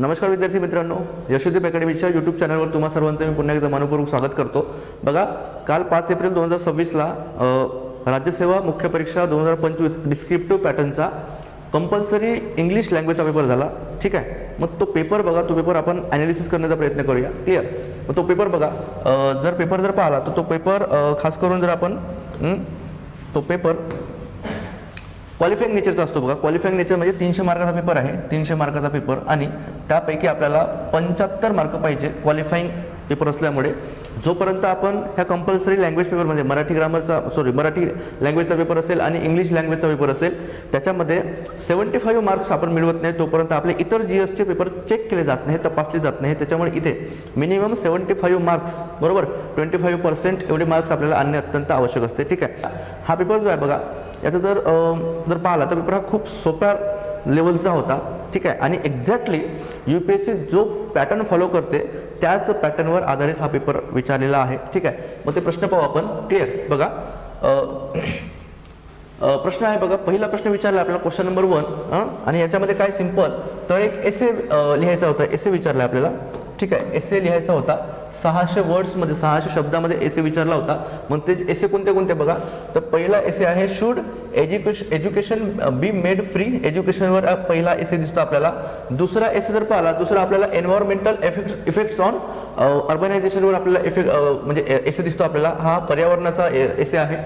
नमस्कार विद्यार्थी मित्रांनो, यशोदीप अकॅडमीच्या यूट्यूब चॅनलवर तुम्हा सर्वांचं मी पुन्हा एकदा मनपूर्वक स्वागत करतो। बघा, काल 5 एप्रिल 2026ला राज्यसेवा मुख्य परीक्षा 2025 डिस्क्रिप्टिव्ह पॅटर्नचा कंपल्सरी इंग्लिश लँग्वेजचा पेपर झाला। ठीक आहे, मग तो पेपर बघा, तो पेपर आपण ॲनालिसिस करण्याचा प्रयत्न करूया। क्लिअर? मग तो पेपर बघा, जर पेपर जर पाहिला तर तो पेपर खास करून जर आपण तो पेपर क्वालिफाईंग नेचरचा असतो। बघा, क्वालिफाईंग नेचर म्हणजे 300 मार्काचा पेपर आहे, 300 मार्काचा पेपर आणि त्यापैकी आपल्याला 75 मार्क पाहिजे क्वालिफाईंग पेपर असल्यामुळे जोपर्यंत आपण ह्या कंपल्सरी लँग्वेज पेपर म्हणजे मराठी लँग्वेजचा पेपर असेल आणि इंग्लिश लँग्वेजचा पेपर असेल त्याच्यामध्ये 75 मार्क्स आपण मिळवत नाही तोपर्यंत आपले इतर जीएसचे पेपर चेक केले जात नाही, तपासले जात नाही। त्याच्यामुळे इथे मिनिमम 75 मार्क्स बरोबर 25% एवढे मार्क्स आपल्याला आणणे अत्यंत आवश्यक असते। ठीक आहे, हा पेपर जो आहे बघा, याचा जर पाहिला तर पेपर हा खूप सोप्या लेवलचा होता। ठीक आहे, आणि एक्झॅक्टली UPSC जो पॅटर्न फॉलो करते त्याच पॅटर्नवर आधारित हा पेपर विचारलेला आहे। ठीक आहे, मग ते प्रश्न पाहू आपण। क्लिअर? बघा, प्रश्न आहे बघा, पहिला प्रश्न विचारला आपल्याला क्वेश्चन नंबर 1 आणि याच्यामध्ये काय सिंपल तर एक एसे लिहायचा होता, एसे विचारला आपल्याला। ठीक आहे, एसे लिहायचा होता 600 वर्ड्समध्ये, 600 शब्दामध्ये एसे विचारला होता। मग ते एसे कोणते कोणते बघा, तर पहिला एसे आहे should education be made free, एज्युकेशनवर पहिला एसे दिसतो आपल्याला। दुसरा एसे जर पाहिला, दुसरा आपल्याला एन्व्हायरमेंटल इफेक्ट्स ऑन अर्बनायझेशनवर आपल्याला म्हणजे एसे दिसतो आपल्याला, हा पर्यावरणाचा एसे आहे।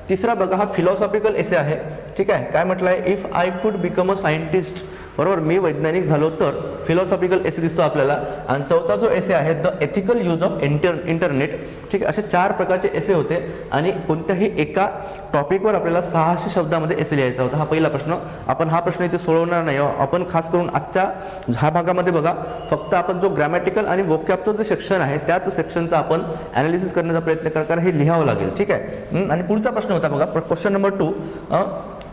तिसरा बघा, हा फिलॉसॉफिकल एसे आहे। ठीक आहे, काय म्हटलं आहे, if I could become a scientist, बरोबर, मी वैज्ञानिक झालो तर, फिलॉसॉफिकल एसे दिसतो आपल्याला। आणि चौथा जो एसे आहे the ethical use of internet. ठीक आहे, असे 4 प्रकारचे एसे होते आणि कोणत्याही एका टॉपिकवर आपल्याला 600 शब्दामध्ये एसे लिहायचा होता। हा पहिला प्रश्न। आपण हा प्रश्न इथे सोडवणार नाही, आपण खास करून आजच्या ह्या भागामध्ये बघा फक्त आपण जो ग्रॅमॅटिकल आणि वोकॅबचं जे सेक्शन आहे त्याच सेक्शनचा आपण ॲनालिसिस करण्याचा प्रयत्न करा, कारण हे लिहावं लागेल। ठीक आहे, आणि पुढचा प्रश्न होता बघा, क्वेश्चन नंबर 2।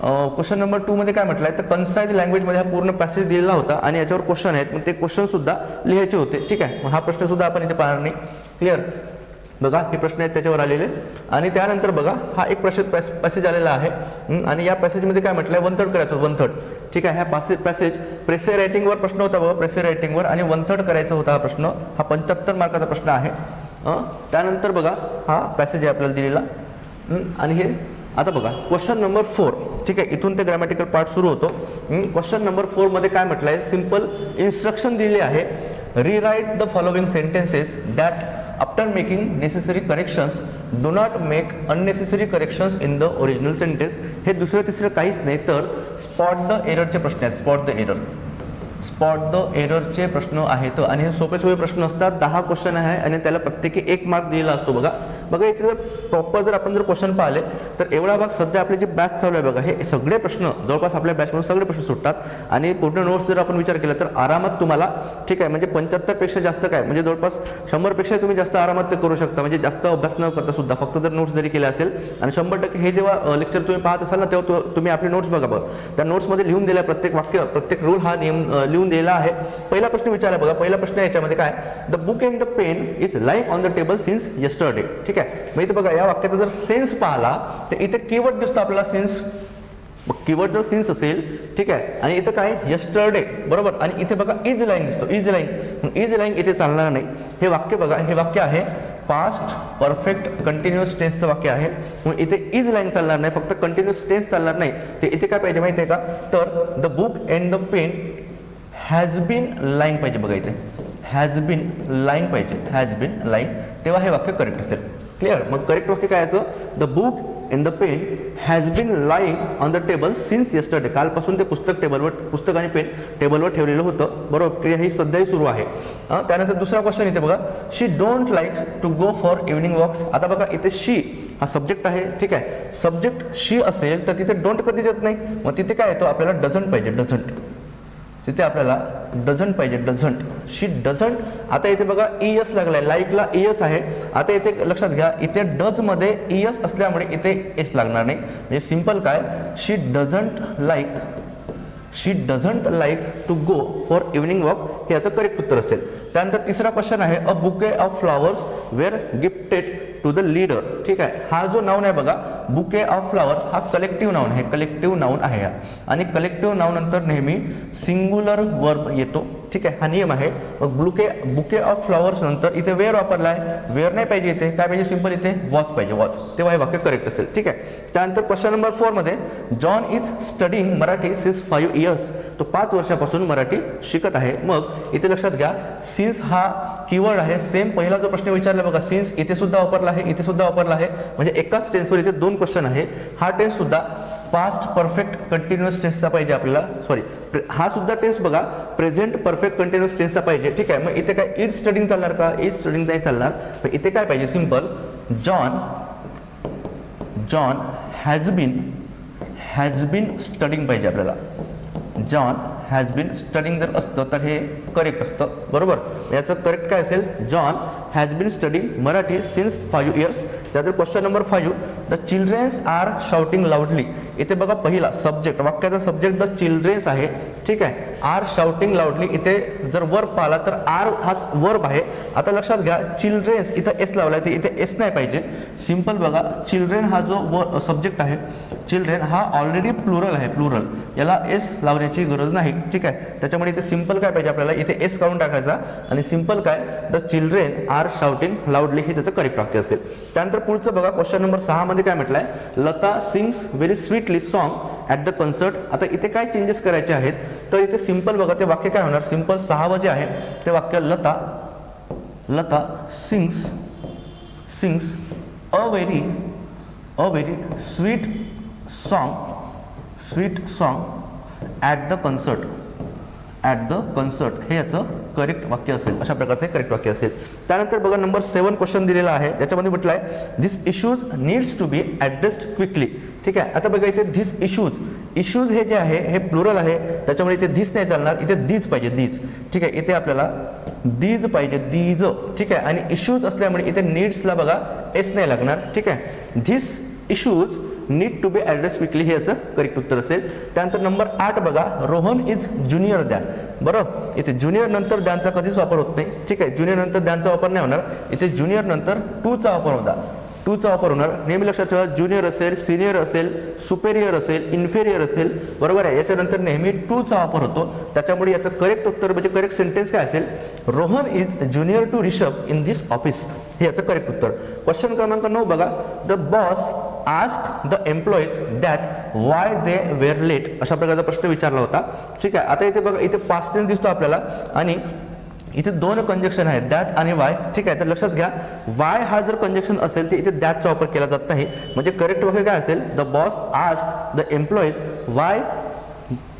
क्वेश्चन नंबर 2 मध्ये काय म्हटलं आहे, तर कन्साइज लँग्वेजमध्ये हा पूर्ण पॅसेज दिलेला होता आणि याच्यावर क्वेश्चन आहेत, मग ते क्वेश्चन सुद्धा लिहायचे होते। ठीक आहे, मग हा प्रश्न सुद्धा आपण इथे पाहणार नाही। क्लिअर? बघा, हे प्रश्न आहेत त्याच्यावर आलेले। आणि त्यानंतर बघा, हा एक पॅसेज आलेला आहे आणि या पॅसेजमध्ये काय म्हटलं आहे, 1/3 करायचं, 1/3। ठीक आहे, ह्या पॅसेज प्रेसे रायटिंगवर प्रश्न होता बघा, प्रेसे रायटिंगवर, आणि 1/3 करायचा होता हा प्रश्न। हा 75 मार्काचा प्रश्न आहे। त्यानंतर बघा, हा पॅसेज आहे आपल्याला दिलेला। आणि हे आता बघा क्वेश्चन नंबर 4। ठीक आहे, इथून ते ग्रॅमॅटिकल पार्ट सुरू होतो। क्वेश्चन नंबर 4 मध्ये काय म्हटलं आहे, सिंपल इन्स्ट्रक्शन दिलेली आहे, rewrite the following sentences that after making necessary corrections do not make unnecessary corrections in the original sentence. हे दुसरं तिसरं काहीच नाही तर स्पॉट द एररचे प्रश्न आहेत, स्पॉट द एररचे प्रश्न आहेत। आणि हे सोपे प्रश्न असतात, 10 क्वेश्चन आहे आणि त्याला प्रत्येकी 1 मार्क दिलेला असतो। बघा इथे जर प्रॉपर जर आपण क्वेश्चन पाहिले तर एवढा भाग सध्या आपली जी बॅच चालू आहे बघा, हे सगळे प्रश्न जवळपास आपल्या बॅचमध्ये सगळे प्रश्न सुटतात आणि पूर्ण नोट्स जर आपण विचार केला तर आरामात तुम्हाला, ठीक आहे, म्हणजे 75 पेक्षा जास्त काय म्हणजे जवळपास 100 पेक्षा तुम्ही जास्त आरामात ते करू शकता, म्हणजे जास्त अभ्यास न करता सुद्धा फक्त जर नोट्स जरी केले असेल। आणि 100% हे जेव्हा लेक्चर तुम्ही पाहत असाल ना तेव्हा तुम्ही आपली नोट्स बघा, त्या नोट्समध्ये लिहून दिल्या प्रत्येक वाक्य, प्रत्येक रूल हा नियम लिहून दिलेला आहे। पहिला प्रश्न विचारला बघा, पहिला प्रश्न याच्यामध्ये काय, the book and the pen is lying on the table since yesterday. ठीक आहे, मग इथे बघा या वाक्याचा जर सेन्स पाहिला तर इथे कीवर्ड दिसतो आपल्याला सेन्स, कीवर्ड जर सिन्स असेल, ठीक आहे, आणि इथं काय यस्टरडे बरोबर, आणि इथे बघा इज लाईंग दिसतो, इज लाईंग इथे चालणार नाही। हे वाक्य बघा, हे वाक्य आहे पास्ट परफेक्ट कंटिन्युअस टेन्सचं वाक्य आहे, मग इथे इज लाईंग चालणार नाही, फक्त कंटिन्युअस टेन्स चालणार नाही। ते इथे काय पाहिजे माहिती आहे का, तर the book and the pen has been lying पाहिजे। बघा इथे हॅज बीन लाईंग पाहिजे, हॅज बीन लाईंग, तेव्हा हे वाक्य करेक्ट असेल। क्लिअर? मग करेक्ट वाक्य काय याचं, the book and the pen has been lying on the table since yesterday, कालपासून ते पुस्तक आणि पेन टेबलवर ठेवलेलं होतं बरोबर, क्रिया ही सध्याही सुरू आहे। त्यानंतर दुसरा क्वेश्चन इथे बघा, she don't likes to go for evening walks. आता बघा इथे शी हा सब्जेक्ट आहे, ठीक आहे, सब्जेक्ट शी असेल तर तिथे डोंट कधीच येत नाही, मग तिथे काय येतो आपल्याला डझंट पाहिजे, डझंट, तिथे आपल्याला डझंट पाहिजे, डझंट, शी डझंट। आता इथे बघा ES लागलाय, लाईकला ES आहे, आता इथे लक्षात घ्या इथे डज मध्ये ES असल्यामुळे इथे S लागणार नाही, म्हणजे सिंपल काय, she doesn't like to go for evening walk, हे याचं करेक्ट उत्तर असेल। त्यानंतर तिसरा क्वेश्चन आहे a bouquet of flowers were gifted to the leader. ठीक आहे, हा जो नाऊन आहे बघा बुके ऑफ फ्लॉवर्स हा कलेक्टिव्ह नाऊन आहे, कलेक्टिव्ह नाऊन आहे आणि कलेक्टिव्ह नाऊन नंतर नेहमी सिंग्युलर वर्ब येतो. ठीक आहे, हा नियम आहे. मग बुके ऑफ फ्लॉवर्स नंतर इथे वेअर वापरला आहे, वेअर नाही पाहिजे इथे, काय पाहिजे सिंपल इथे वॉच पाहिजे, वॉच, तेव्हा हे वाक्य करेक्ट असेल. ठीक आहे, त्यानंतर क्वेश्चन नंबर 4 मध्ये John is studying Marathi since 5 years. तो 5 वर्षापासून मराठी शिकत आहे. मग इथे लक्षात घ्या सिन्स हा कीवर्ड आहे. सेम पहिला जो प्रश्न विचारला बघा सिन्स इथे सुद्धा वापरला आहे, इथे सुद्धा वापरला आहे, म्हणजे एकाच टेन्सवर इथे 2 क्वेश्चन आहे. हा टेन्स सुद्धा पास्ट परफेक्ट कंटिन्युअस टेन्सचा पाहिजे आपल्याला, सॉरी हा सुद्धा टेन्स बघा प्रेझेंट परफेक्ट कंटिन्युअस टेन्सचा पाहिजे. ठीक आहे, मग इथे काय इज स्टडिंग चालणार का, इज स्टडिंग नाही चालणार. मग इथे काय पाहिजे simple John has been studying पाहिजे आपल्याला. जॉन हॅज बीन स्टडिंग जर असतं तर हे करेक्ट असतं, बरोबर. याचं करेक्ट काय असेल John has been studying Marathi since 5 years. त्यानंतर question number 5 the children's are shouting loudly. इथे बघा पहिला सब्जेक्ट, वाक्याचा सब्जेक्ट द चिल्ड्रेन्स आहे. ठीक आहे, आर शाउटिंग लाऊडली. इथे जर वर्ब पाहिला तर आर हा वर्ब आहे. आता लक्षात घ्या चिल्ड्रेन्स इथं एस लावलाय, तर इथे एस नाही पाहिजे. सिंपल बघा चिल्ड्रेन हा जो सब्जेक्ट आहे चिल्ड्रेन हा ऑलरेडी प्लुरल आहे, प्लुरल, याला एस लावण्याची गरज नाही. ठीक आहे, त्याच्यामुळे इथे सिंपल काय पाहिजे आपल्याला इथे एस काढून टाकायचा आणि सिंपल काय the children are shouting loudly हे त्याचं करेक्ट वाक्य असेल. त्यानंतर पुढचं बघा क्वेश्चन नंबर 6 मध्ये काय म्हटलंय Lata sings very sweetly song at the concert. आता इथे काय चेंजेस करायचे आहेत तर इथे सिंपल बघा ते वाक्य काय होणार सिंपल 6 जे आहे ते वाक्य Lata sings a very sweet song at the concert हे याचं करेक्ट वाक्य असेल. अशा प्रकारचे करेक्ट वाक्य असेल. त्यानंतर बघा नंबर 7 क्वेश्चन दिलेला आहे, त्याच्यामध्ये म्हटलं आहे this issues needs to be addressed quickly. ठीक आहे, आता बघा इथे धिस इश्यूज हे जे आहे हे प्लुरल आहे, त्याच्यामुळे इथे धिस नाही चालणार, इथे दीज पाहिजे, दीज. ठीक आहे, इथे आपल्याला दीज पाहिजे, दीज. ठीक आहे, आणि इश्यूज असल्यामुळे इथे नीड्सला बघा एस नाही लागणार. ठीक आहे, this issues need to be address quickly हे याचं करेक्ट उत्तर असेल. त्यानंतर नंबर 8 बघा रोहन इज ज्युनियर दॅन. बरोबर, इथे ज्युनियर नंतर दॅनचा कधीच वापर होत नाही. ठीक आहे, ज्युनियर नंतर दॅनचा वापर नाही होणार, इथे ज्युनियर नंतर टूचा वापर होणार. नेहमी लक्षात ठेवा ज्युनियर असेल, सिनियर असेल, सुपेरियर असेल, इन्फेरियर असेल, बरोबर आहे, याच्यानंतर नेहमी टूचा वापर होतो. त्याच्यामुळे याचं करेक्ट उत्तर म्हणजे करेक्ट सेंटेन्स काय असेल Rohan is junior to Rishabh in this office हे याचं करेक्ट उत्तर. क्वेश्चन क्रमांक 9 बघा the boss ask the employees that why they were late. अशा प्रकारचा प्रश्न विचारला होता. ठीक आहे, आता इथे बघा इथे पास्ट टेन्स दिसतो आपल्याला आणि इथे 2 कंजक्शन आहेत दॅट आणि वाय. ठीक आहे, तर लक्षात घ्या वाय हा जर कंजक्शन असेल तर इथे दॅटचा वापर केला जात नाही, म्हणजे करेक्ट वाक्य काय असेल the boss ask the employees why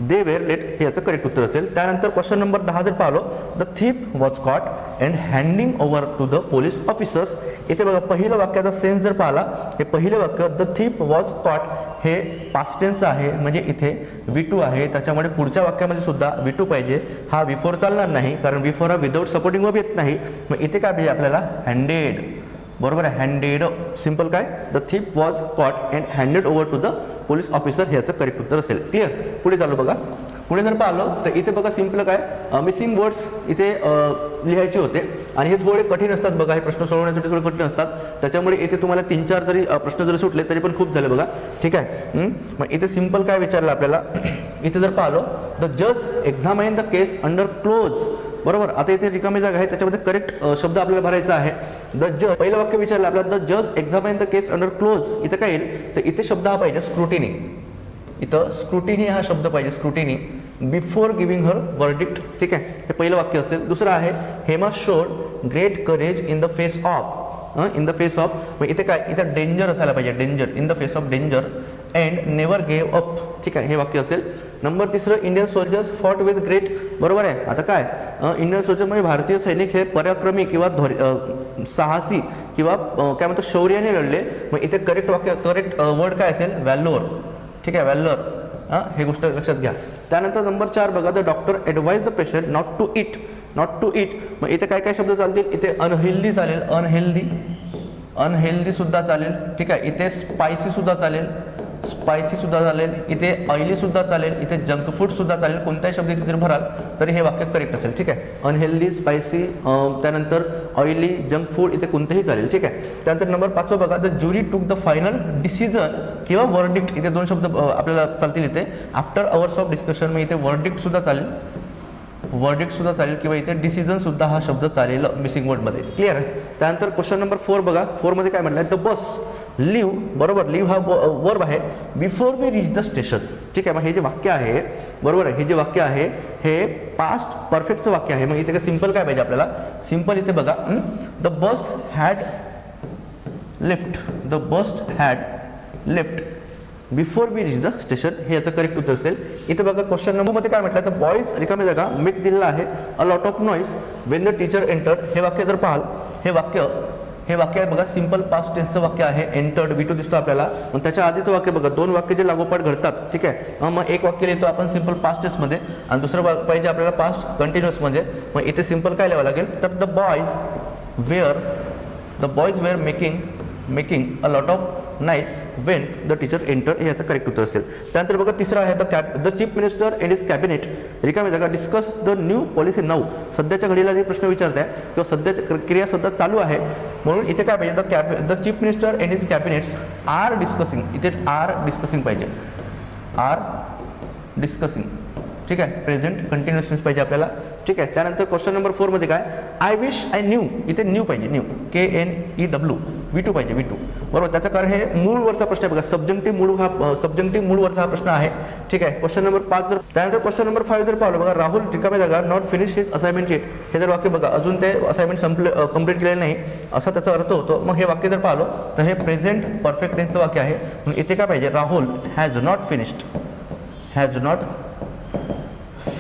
they were late हे याचं करेक्ट उत्तर असेल. त्यानंतर क्वेश्चन नंबर 10 जर पाहिलो the thief was caught and handing over to the police officers. इथे बघा पहिलं वाक्याचा सेन्स जर पाहिला हे पहिले वाक्य द थीफ वॉज कॉट हे पास्ट टेन्सचं आहे, म्हणजे इथे V2 आहे, त्याच्यामुळे पुढच्या वाक्यामध्ये सुद्धा V2 पाहिजे. हा V4 चालणार नाही कारण V4 हा विदाउट सपोर्टिंग वर्ब येत नाही. मग इथे काय पाहिजे आपल्याला हँडेड, बरोबर आहे, हँडेड. सिंपल काय the thief was caught and handed over to the police officer हे याचं करेक्ट उत्तर असेल. क्लिअर, पुढे चालू बघा. पुढे जर पाहिलं तर इथे बघा सिंपल काय मिसिंग वर्ड्स इथे लिहायचे होते आणि हे थोडे कठीण असतात बघा, हे प्रश्न सोडवण्यासाठी थोडे कठीण असतात. त्याच्यामुळे इथे तुम्हाला 3-4 जरी प्रश्न जरी सुटले तरी पण खूप झाले बघा. ठीक आहे, मग इथे सिंपल काय विचारलं आपल्याला इथे जर पाहिलं द जज एक्झामाइन द केस अंडर क्लोज. बरोबर, आता इथे रिकामी जागा आहे त्याच्यामध्ये करेक्ट शब्द आपल्याला भरायचा आहे. द जज पहिलं वाक्य विचारलं आपल्याला द जज एक्झामाइन द केस अंडर क्लोज. इथं काय येईल तर इथे शब्द हा पाहिजे स्क्रुटिनी. इथं स्क्रुटिनी हा शब्द पाहिजे, स्क्रुटिनी बिफोर गिव्हिंग हर वर्डिक्ट. ठीक आहे, हे पहिलं वाक्य असेल. दुसरं आहे Hema showed great courage in the face of. मग इथे काय इथं डेंजर असायला पाहिजे, danger in the face of danger and never gave up. ठीक आहे, हे वाक्य असेल. Number 3 Indian soldiers fought with great. बरोबर आहे, आता काय इंडियन सोल्जर म्हणजे भारतीय सैनिक हे पराक्रमी किंवा साहसी किंवा काय म्हणतो शौर्याने लढले. मग इथे करेक्ट वाक्य करेक्ट वर्ड काय असेल व्हॅलोर. ठीक आहे, व्हॅलोर. हे गोष्ट लक्षात घ्या. त्यानंतर नंबर 4 बघा the doctor advise the patient not to eat. मग इथे काय काय शब्द चालतील इथे अनहेल्दी चालेल, अनहेल्दी सुद्धा चालेल. ठीक आहे, इथे स्पायसी सुद्धा चालेल, स्पायसी सुद्धा चालेल, इथे ऑइली सुद्धा चालेल, इथे जंक फूड सुद्धा चालेल. कोणताही शब्द इथे जर भराल तरी हे वाक्य करेक्ट असेल. ठीक आहे. अनहेल्दी, स्पायसी, त्यानंतर ऑइली, जंक फूड इथे कोणतेही चालेल. ठीक आहे. त्यानंतर नंबर 5 बघा, the jury took the final decision किंवा वर्डिक्ट, इथे 2 शब्द आपल्याला चालतील इथे. आफ्टर अवर्स ऑफ डिस्कशन, मग इथे वर्डिक्ट सुद्धा चालेल, वर्डिक्ट सुद्धा चालेल किंवा इथे डिसिजन सुद्धा हा शब्द चालेल मिसिंग वर्डमध्ये. क्लिअर आहे. त्यानंतर क्वेश्चन नंबर 4 बघा. 4 मध्ये काय म्हटलं, द बस लिव्ह, बरोबर, लिव्ह हा वर्ब आहे, before we reach the station. ठीक आहे. मग हे जे वाक्य आहे, बरोबर आहे, हे जे वाक्य आहे हे पास्ट परफेक्टचं वाक्य आहे. मग इथे काय सिंपल काय पाहिजे आपल्याला, सिंपल इथे बघा, the bus had left, the bus had left before we reach the station, हे याचं करेक्ट उत्तर असेल. इथे बघा क्वेश्चन नंबर मध्ये काय म्हटलं, तर बॉईज रिकामी जागा मेक दिलेला आहे, अ lot of noise Wien the teacher entered. हे वाक्य जर पाहाल, हे वाक्य आहे बघा, सिंपल पास्ट टेन्सचं वाक्य आहे. एंटर्ड V2 दिसतो आपल्याला. मग त्याच्या आधीचं वाक्य बघा, 2 वाक्य जे लागोपाठ घडतात. ठीक आहे. मग एक वाक्य लिहितो आपण सिंपल पास्ट टेन्समध्ये आणि दुसरं पाहिजे आपल्याला पास्ट कंटिन्युअसमध्ये. मग इथे सिंपल काय लिहावं लागेल, तर the boys were making a lot of noise when the teacher enter, हे याचं करेक्ट उत्तर असेल. त्यानंतर बघा तिसरं आहे, the chief minister and his cabinet रिकामी जागा discuss the new policy now. सध्याच्या घडीला जे प्रश्न विचारत आहे किंवा सध्याच्या क्रिया सध्या चालू आहे, म्हणून इथे काय पाहिजे, the chief minister and his cabinets are discussing, इथे आर डिस्कसिंग पाहिजे, आर डिस्कसिंग. ठीक आहे. प्रेझेंट कंटिन्युअस टेन्स पाहिजे आपल्याला. ठीक आहे. त्यानंतर क्वेश्चन नंबर 4 मध्ये काय, आय विश आय न्यू, इथे न्यू पाहिजे, न्यू KNEW, V2 पाहिजे, V2, बरोबर. त्याचं कारण हे मूळवरचा प्रश्न आहे बघा, सबजंक्टिव्ह मूळवरचा हा प्रश्न आहे. ठीक आहे. क्वेश्चन नंबर 5 जर, त्यानंतर क्वेश्चन नंबर 5 जर पाहिलं बघा, राहुल रिकाम्या जागा not finish his assignment eight, हे जर वाक्य बघा, अजून ते असाइनमेंट कंप्लीट केलेलं नाही असा त्याचा अर्थ होतो. मग हे वाक्य जर पाहिलं तर हे प्रेझेंट परफेक्ट टेन्सचं वाक्य आहे. म्हणून इथे काय पाहिजे, Rahul has not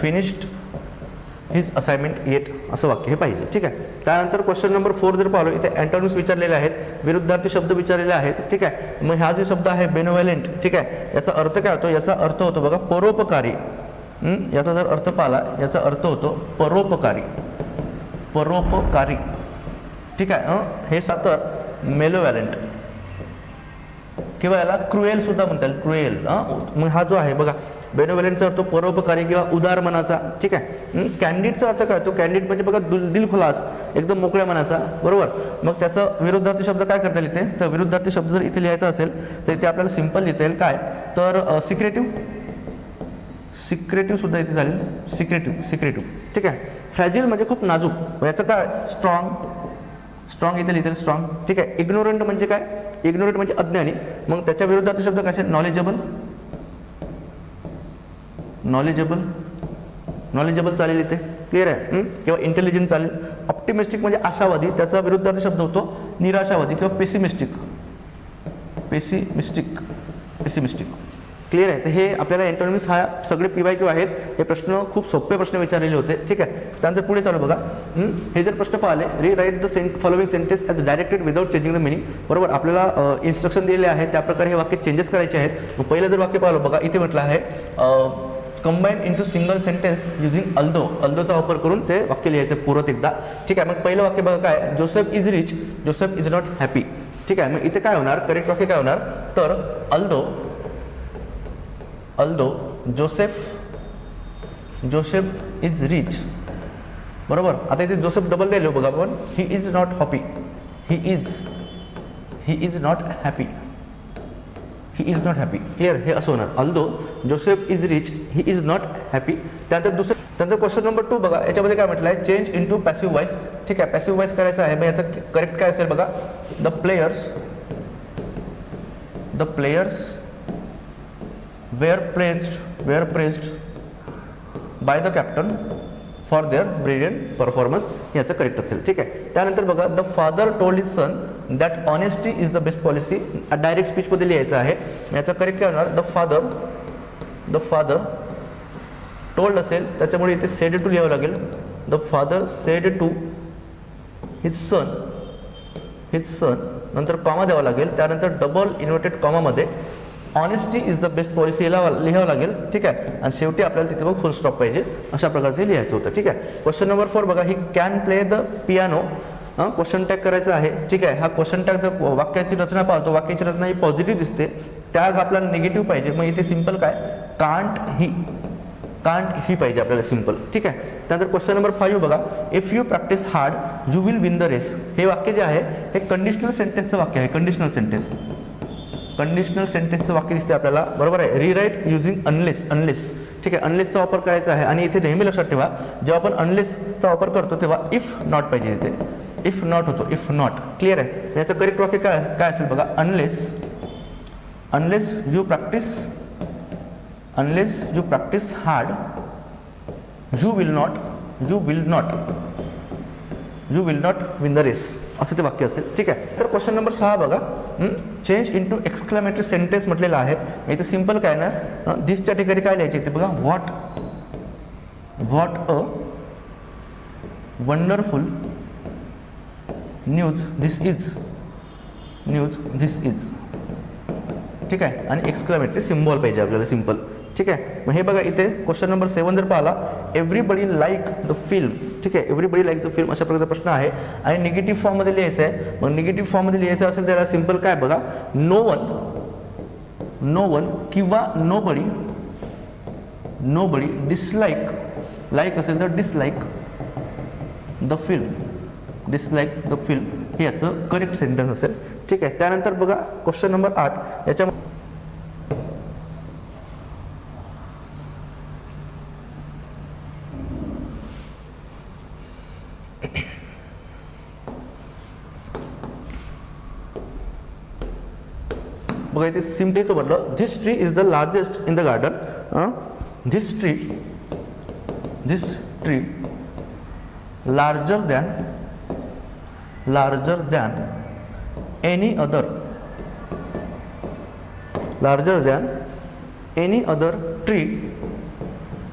finished his assignment eight, असं वाक्य हे पाहिजे. ठीक आहे. त्यानंतर क्वेश्चन नंबर 4 जर पाहिलं, इथे अँटोनिम्स विचारलेले आहेत, विरुद्धार्थी शब्द विचारलेले आहेत. ठीक आहे. मग हा जो शब्द आहे बेनोव्हॅलेंट, ठीक आहे, याचा अर्थ काय होतो, याचा अर्थ होतो बघा परोपकारी. याचा जर अर्थ पाहिला, याचा अर्थ होतो परोपकारी. ठीक आहे. हे सातर मेलोव्हॅलेंट किंवा याला क्रुएल सुद्धा म्हणतात, क्रुएल. मग हा जो आहे बघा, बेनोव्हॅलेंटचा अर्थ परोपकारी किंवा उदार मनाचा. ठीक आहे. कॅन्डिडचा अर्थ काय होतो, कॅन्डिड म्हणजे बघा दिलखुलास, एकदम मोकळ्या मनाचा, बरोबर. मग त्याचा विरुद्धार्थी शब्द काय करता येईल इथे, तर विरुद्धार्थी शब्द जर इथे लिहायचा असेल तर इथे आपल्याला सिंपल लिहिता येईल काय, तर सिक्रेटिव्ह सुद्धा इथे चालेल, सिक्रेटिव्ह. ठीक आहे. फ्रॅजिल म्हणजे खूप नाजूक, याचं काय, स्ट्रॉंग इथे लिहिता येईल, स्ट्रॉंग. ठीक आहे. इग्नोरंट म्हणजे काय, इग्नोरंट म्हणजे अज्ञानी. मग त्याच्या विरुद्धार्थी शब्द काय असेल, नॉलेजेबल चालेल इथे. क्लिअर आहे. किंवा इंटेलिजंट चालेल. ऑप्टिमिस्टिक म्हणजे आशावादी, त्याचा विरुद्धार्थी शब्द होतो निराशावादी किंवा पेसिमिस्टिक. क्लिअर आहे. तर हे आपल्याला अँटोनिम्स हा सगळे PYQ आहेत. हे प्रश्न खूप सोपे प्रश्न विचारलेले होते. ठीक आहे. त्यानंतर पुढे चालू बघा, हे जर प्रश्न पाहिले, rewrite the following sentence as directed without changing the meaning, बरोबर. आपल्याला इन्स्ट्रक्शन दिलेले आहेत, त्याप्रकारे हे वाक्य चेंजेस करायचे आहेत. मग पहिलं जर वाक्य पाहिलं बघा, इथे म्हटलं आहे combine into single sentence using अल्दोचा वापर करून ते वाक्य लिहायचं पुरत एकदा. ठीक आहे. मग पहिलं वाक्य बघा काय, Joseph is rich, Joseph is not happy. ठीक आहे. मग इथे काय होणार, करेक्ट वाक्य काय होणार, तर अल्दो जोसेफ इज रिच, बरोबर. आता इथे जोसेफ डबल लिहिलो बघा आपण, he is not happy, he is not happy. Clear. हे असं होणार, although Joseph is rich, he is not happy. त्यानंतर क्वेश्चन नंबर 2 बघा, याच्यामध्ये काय म्हटलं आहे, चेंज इंटू पॅसिव्ह वॉइस. ठीक आहे. पॅसिव्ह वॉइस करायचं आहे. मग याचं करेक्ट काय असेल बघा, the players were praised by the captain for their brilliant performance, याचं करेक्ट असेल. ठीक आहे. त्यानंतर बघा, the father told his son that honesty is the best policy, direct स्पीचमध्ये लिहायचं आहे. याचं करेक्ट काय होणार, द फादर टोल्ड असेल, त्याच्यामुळे इथे सेड टू लिहावं लागेल. The father said to his son, नंतर कॉमा द्यावा लागेल. त्यानंतर डबल इन्व्हर्टेड कॉमामध्ये honesty is the best policy लिहावं लागेल. ठीक आहे. आणि शेवटी आपल्याला तिथे मग फुल स्टॉप पाहिजे, अशा प्रकारचे लिहायचं होतं. ठीक आहे. क्वेश्चन नंबर 4 बघा, he can play the piano question tag करायचा आहे, ठीक आहे. हा क्वेश्चन टॅग जर वाक्याची रचना पाहतो, वाक्याची रचना ही पॉझिटिव्ह दिसते, टॅग आपल्याला निगेटिव्ह पाहिजे. मग इथे सिंपल काय, कांट ही पाहिजे आपल्याला सिंपल, ठीक आहे. त्यानंतर क्वेश्चन नंबर 5 बघा, if you practice hard you will win the race. हे वाक्य जे आहे हे कंडिशनल सेंटेन्सचं वाक्य आहे. कंडिशनल सेंटेन्सचं वाक्य दिसते आपल्याला, बरोबर आहे. रिराईट युजिंग अनलेस, ठीक आहे. अनलेसचा वापर करायचा आहे आणि इथे नेहमी लक्षात ठेवा, जेव्हा आपण अनलेसचा वापर करतो तेव्हा इफ नॉट पाहिजे. इथे इफ नॉट होतो, इफ नॉट. क्लिअर आहे. याचं करेक्ट वाक्य काय असेल बघा, unless you practice hard you will not win the race, असं ते वाक्य असेल, ठीक आहे. तर क्वेश्चन नंबर 6 बघा, चेंज इंटू एक्सक्लेमेटरी सेंटेन्स म्हटलेलं आहे. इथे सिंपल काय ना, दिसच्या ठिकाणी काय लिहायचे इथे बघा, what a wonderful news this is, ठीक आहे. आणि एक्सक्लेमेटरी सिम्बॉल पाहिजे आपल्याला सिंपल, ठीक आहे. मग हे बघा इथे क्वेश्चन नंबर 7 जर पाहिला, एव्हरीबडी लाईक द फिल्म, ठीक आहे. एव्हरीबडी लाईक द फिल्म अशा प्रकारचा प्रश्न आहे आणि निगेटिव्ह फॉर्ममध्ये लिहायचं आहे. मग निगेटिव्ह फॉर्ममध्ये लिहायचं असेल त्याला सिंपल काय बघा, नो वन किंवा नोबडी डिसलाईक, लाईक असेल तर डिसलाईक द फिल्म हे याचं करेक्ट सेंटेन्स असेल, ठीक आहे. त्यानंतर बघा क्वेश्चन नंबर 8, याच्या बघा इथे सिम्पली तो म्हटलं, this tree is the largest in the garden. This tree larger than any other tree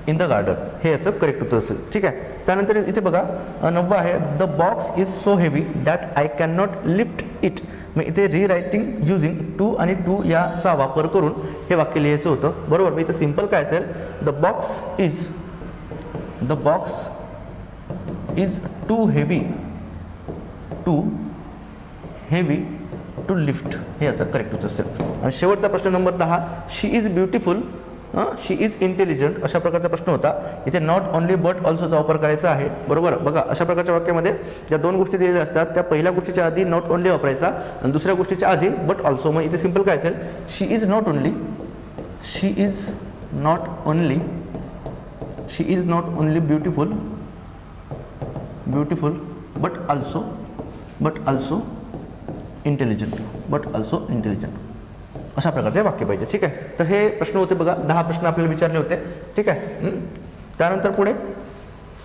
in the garden, हे याचं करेक्ट उत्तर असेल, ठीक आहे. त्यानंतर इथे बघा 9 आहे, the box is so heavy that I can not lift it. मग इथे रिरायटिंग युजिंग टू आणि टू याचा वापर करून हे वाक्य लिहायचं होतं, बरोबर. मग इथे सिंपल काय असेल, the box is too heavy to lift, हे याचं करेक्ट उत्तर असेल. आणि शेवटचा प्रश्न number 10, she is beautiful she is intelligent अशा प्रकारचा प्रश्न होता. इथे नॉट ओनली बट ऑल्सोचा वापर करायचा आहे, बरोबर. बघा अशा प्रकारच्या वाक्यामध्ये ज्या 2 गोष्टी दिलेल्या असतात त्या पहिल्या गोष्टीच्या आधी नॉट ओनली वापरायचा आणि दुसऱ्या गोष्टीच्या आधी बट ऑल्सो. मग इथे सिंपल काय असेल, she is not only beautiful but also intelligent अशा प्रकारचे वाक्य पाहिजे, ठीक आहे. तर हे प्रश्न होते बघा, 10 प्रश्न आपल्याला विचारले होते, ठीक आहे. त्यानंतर पुढे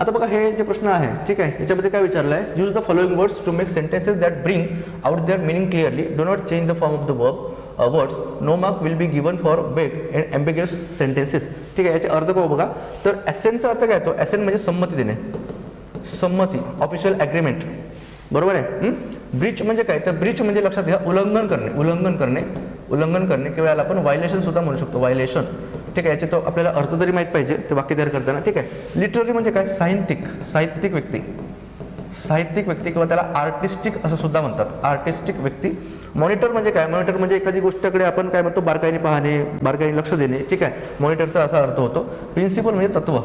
आता बघा हे जे प्रश्न आहे, ठीक आहे, याच्यामध्ये काय विचारलं आहे, use the following words to make sentences that bring out their meaning clearly, do not change the form of the words, no mark will be given for vague and ambiguous sentences, ठीक आहे. याचे अर्थ पाहू बघा. तर ॲसेंटचा अर्थ काय येतो, ॲसेंट म्हणजे संमती देणे, ऑफिशियल ॲग्रीमेंट, बरोबर आहे. ब्रीच म्हणजे काय, तर ब्रीच म्हणजे लक्षात घ्या उल्लंघन करणे किंवा याला आपण व्हायलेशन सुद्धा म्हणू शकतो, व्हायलेशन, ठीक आहे. याचे तो आपल्याला अर्थ तरी माहीत पाहिजे ते वाक्य तयार करताना, ठीक आहे. लिटररी म्हणजे काय, साहित्यिक व्यक्ती किंवा त्याला आर्टिस्टिक असं सुद्धा म्हणतात, आर्टिस्टिक व्यक्ती. मॉनिटर म्हणजे काय, मॉनिटर म्हणजे एखादी गोष्टकडे आपण काय म्हणतो, बारकाईने पाहणे, बारकाईने लक्ष देणे, ठीक आहे. मॉनिटरचा असा अर्थ होतो. प्रिन्सिपल म्हणजे तत्व,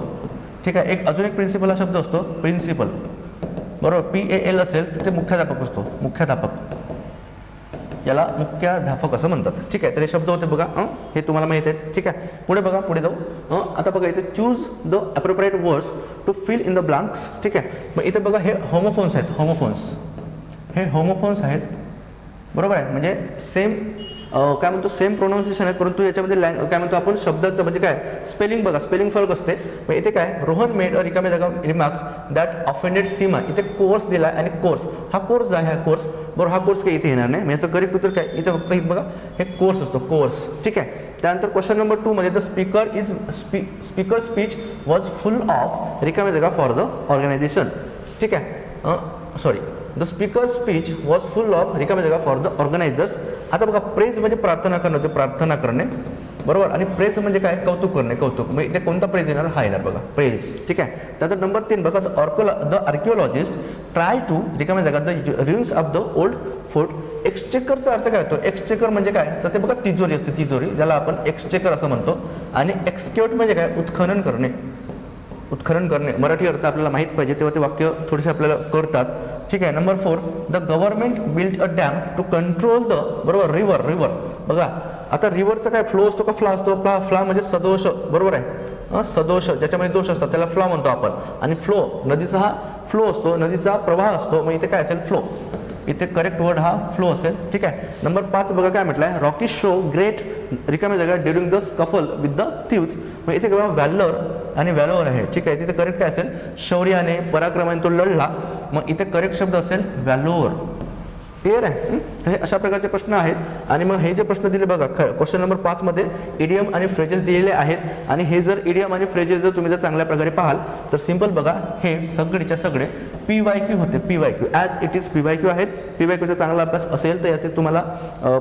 ठीक आहे. अजून एक प्रिन्सिपल हा शब्द असतो, प्रिन्सिपल, बरोबर. PAL असेल तर ते मुख्याध्यापक असतो, याला मुख्याध्यापक असं म्हणतात, ठीक आहे. तर हे शब्द होते बघा, हे तुम्हाला माहित आहे, ठीक आहे. पुढे जाऊ. आता बघा इथे choose the appropriate words to fill in the blanks, ठीक आहे. मग इथे बघा हे होमोफोन्स आहेत, बरोबर आहे. म्हणजे सेम काय म्हणतो, सेम प्रोनाऊन्सिएशन आहेत, परंतु याच्यामध्ये काय म्हणतो आपण शब्दाचं म्हणजे काय, स्पेलिंग बघा, स्पेलिंग फरक असते. मग इथे काय, रोहन मेड अ रिकामे जागा रिमार्क्स दॅट ऑफेंडेड सीमा, इथे कोर्स दिला आणि कोर्स, हा कोर्स आहे, हा कोर्स, बरोबर. हा कोर्स काही इथे येणार नाही. याचं करेक्ट उत्तर काय, इथे फक्त इथे बघा हे कोर्स असतो, कोर्स, ठीक आहे. त्यानंतर क्वेश्चन नंबर 2 मध्ये the speaker speech was full of रिकामे जागा फॉर द ऑर्गनायझेशन, ठीक आहे. The speaker speech was full of रिकामे जागा फॉर द ऑर्गनायझर्स. आता बघा प्रेज म्हणजे प्रार्थना करणे, बरोबर. आणि प्रेज म्हणजे काय, कौतुक करणे, कौतुक. मग इथे कोणता प्रेज येणार, हा येणार बघा, प्रेज. ठीक आहे. त्यानंतर नंबर 3 बघा, द आर्किओलॉजिस्ट ट्राय टू रिकाम्या जागा the ruins of the old fort. एक्सचेकरचा अर्थ काय होतो, एक्सचेकर म्हणजे काय, तर ते बघा तिजोरी असते, तिजोरी, ज्याला आपण एक्सचेकर असं म्हणतो. आणि एक्सक्यूट म्हणजे काय, उत्खनन करणे, उत्खनन करणे. मराठी अर्थ आपल्याला माहीत पाहिजे, तेव्हा ते वाक्य थोडेसे आपल्याला कळतात. ठीक आहे. Number 4 the government built a dam to control the, बरोबर, रिव्हर. बघा आता रिव्हरचा काय, फ्लो असतो का फ्ला असतो, फ्ला म्हणजे सदोष, बरोबर आहे, सदोष ज्याच्यामध्ये दोष असतात त्याला फ्ला म्हणतो आपण. आणि फ्लो, नदीचा हा फ्लो असतो, नदीचा प्रवाह असतो, मग इथे काय असेल, फ्लो. इथे करेक्ट वर्ड हा फ्लो असेल. ठीक आहे. नंबर 5 बघा काय म्हटलंय, रॉकी शो ग्रेट रिकाम्या जागा during the scuffle with the thieves. मग इथे बघा व्हॅलर आणि व्हॅलोर आहे. ठीक आहे. तिथे करेक्ट काय असेल, शौर्याने, पराक्रमाने तो लढला. मग इथे करेक्ट शब्द असेल व्हॅलोर. क्लिअर आहे. तर हे अशा प्रकारचे प्रश्न आहेत. आणि मग हे जे प्रश्न दिले बघा, क्वेश्चन नंबर 5 मध्ये इडियम आणि फ्रेजेस दिलेले आहेत. आणि हे जर इडियम आणि फ्रेजेस जर तुम्ही जर चांगल्या प्रकारे पाहाल तर सिंपल बघा, हे सगळेच्या सगळे PYQ होते, PYQ as it is PYQ आहेत. PYQचा चांगला अभ्यास असेल तर याचे तुम्हाला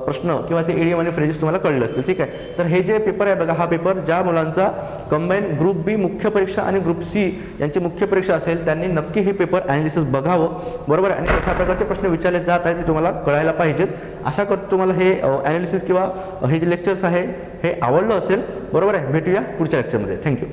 प्रश्न किंवा ते इडियम आणि फ्रेजेस तुम्हाला कळले असतील. ठीक आहे. तर हे जे पेपर आहे बघा, हा पेपर ज्या मुलांचा कंबाईन ग्रुप बी मुख्य परीक्षा आणि ग्रुप सी यांची मुख्य परीक्षा असेल त्यांनी नक्की हे पेपर ॲनालिसिस बघावं, बरोबर. आणि अशा प्रकारचे प्रश्न विचारले जात आहेत ते तुम्हाला कळायला पाहिजेत. आशा करतो तुम्हाला हे ॲनालिसिस किंवा हे जे लेक्चर्स आहे हे आवडलं असेल, बरोबर आहे. भेटूया पुढच्या लेक्चरमध्ये. थँक्यू.